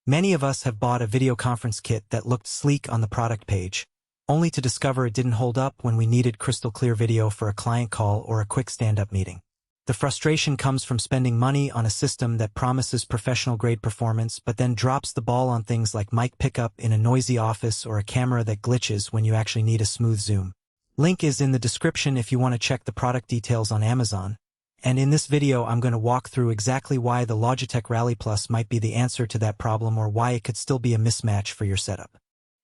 Many of us have bought a video conference kit that looked sleek on the product page, only to discover it didn't hold up when we needed crystal clear video for a client call or a quick stand-up meeting. The frustration comes from spending money on a system that promises professional-grade performance but then drops the ball on things like mic pickup in a noisy office or a camera that glitches when you actually need a smooth zoom. Link is in the description if you want to check the product details on Amazon. And in this video, I'm going to walk through exactly why the Logitech Rally Plus might be the answer to that problem or why it could still be a mismatch for your setup.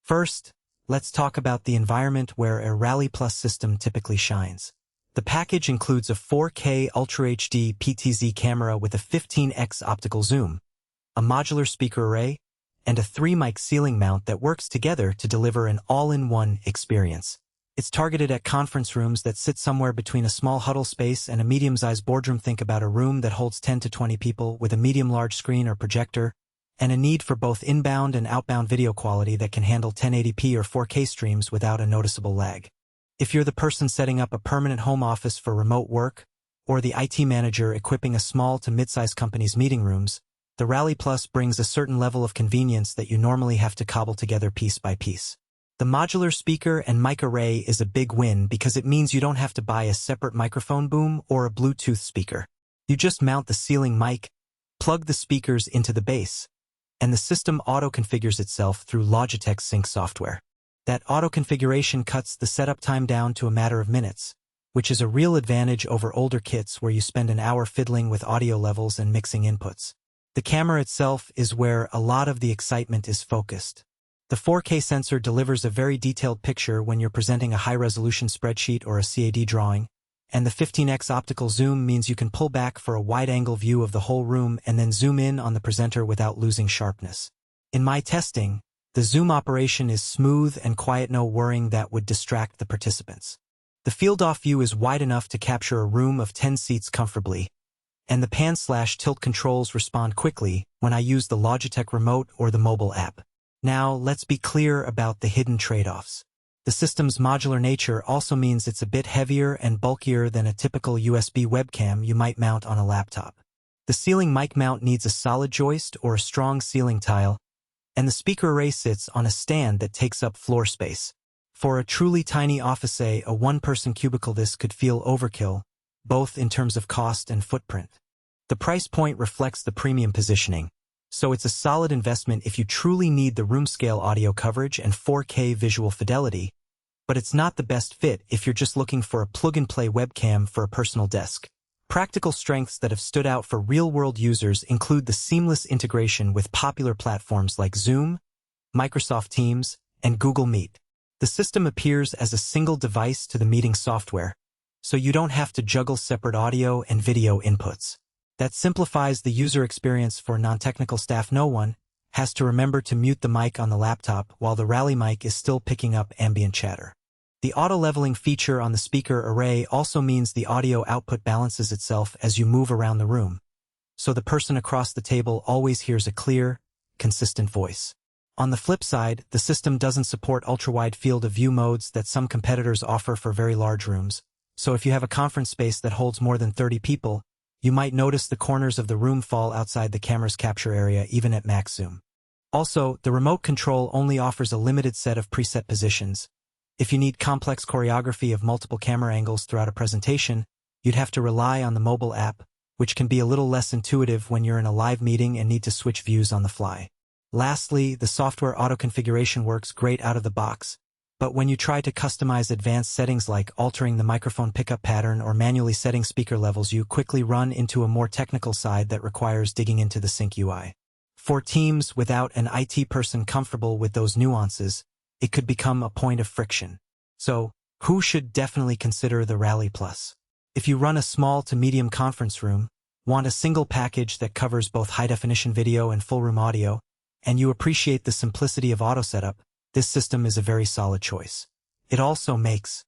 First, let's talk about the environment where a Rally Plus system typically shines. The package includes a 4K Ultra HD PTZ camera with a 15x optical zoom, a modular speaker array, and a 3-mic ceiling mount that works together to deliver an all-in-one experience. It's targeted at conference rooms that sit somewhere between a small huddle space and a medium-sized boardroom. Think about a room that holds 10 to 20 people with a medium-large screen or projector, and a need for both inbound and outbound video quality that can handle 1080p or 4K streams without a noticeable lag. If you're the person setting up a permanent home office for remote work, or the IT manager equipping a small to mid-sized company's meeting rooms, the Rally Plus brings a certain level of convenience that you normally have to cobble together piece by piece. The modular speaker and mic array is a big win because it means you don't have to buy a separate microphone boom or a Bluetooth speaker. You just mount the ceiling mic, plug the speakers into the base, and the system auto-configures itself through Logitech Sync software. That auto-configuration cuts the setup time down to a matter of minutes, which is a real advantage over older kits where you spend an hour fiddling with audio levels and mixing inputs. The camera itself is where a lot of the excitement is focused. The 4K sensor delivers a very detailed picture when you're presenting a high-resolution spreadsheet or a CAD drawing, and the 15x optical zoom means you can pull back for a wide-angle view of the whole room and then zoom in on the presenter without losing sharpness. In my testing, the zoom operation is smooth and quiet, no worrying that would distract the participants. The field-off view is wide enough to capture a room of 10 seats comfortably, and the pan/tilt controls respond quickly when I use the Logitech remote or the mobile app. Now, let's be clear about the hidden trade-offs. The system's modular nature also means it's a bit heavier and bulkier than a typical USB webcam you might mount on a laptop. The ceiling mic mount needs a solid joist or a strong ceiling tile, and the speaker array sits on a stand that takes up floor space. For a truly tiny office, say a one-person cubicle, this could feel overkill, both in terms of cost and footprint. The price point reflects the premium positioning, so it's a solid investment if you truly need the room-scale audio coverage and 4K visual fidelity, but it's not the best fit if you're just looking for a plug-and-play webcam for a personal desk. Practical strengths that have stood out for real-world users include the seamless integration with popular platforms like Zoom, Microsoft Teams, and Google Meet. The system appears as a single device to the meeting software, so you don't have to juggle separate audio and video inputs. That simplifies the user experience for non-technical staff. No one has to remember to mute the mic on the laptop while the Rally mic is still picking up ambient chatter. The auto-leveling feature on the speaker array also means the audio output balances itself as you move around the room, so the person across the table always hears a clear, consistent voice. On the flip side, the system doesn't support ultra-wide field of view modes that some competitors offer for very large rooms, so if you have a conference space that holds more than 30 people, you might notice the corners of the room fall outside the camera's capture area even at max zoom. Also, the remote control only offers a limited set of preset positions. If you need complex choreography of multiple camera angles throughout a presentation, you'd have to rely on the mobile app, which can be a little less intuitive when you're in a live meeting and need to switch views on the fly. Lastly, the software auto-configuration works great out of the box, but when you try to customize advanced settings like altering the microphone pickup pattern or manually setting speaker levels, you quickly run into a more technical side that requires digging into the Sync UI. For teams without an IT person comfortable with those nuances, it could become a point of friction. So, who should definitely consider the Rally Plus? If you run a small to medium conference room, want a single package that covers both high-definition video and full-room audio, and you appreciate the simplicity of auto setup, this system is a very solid choice. It also makes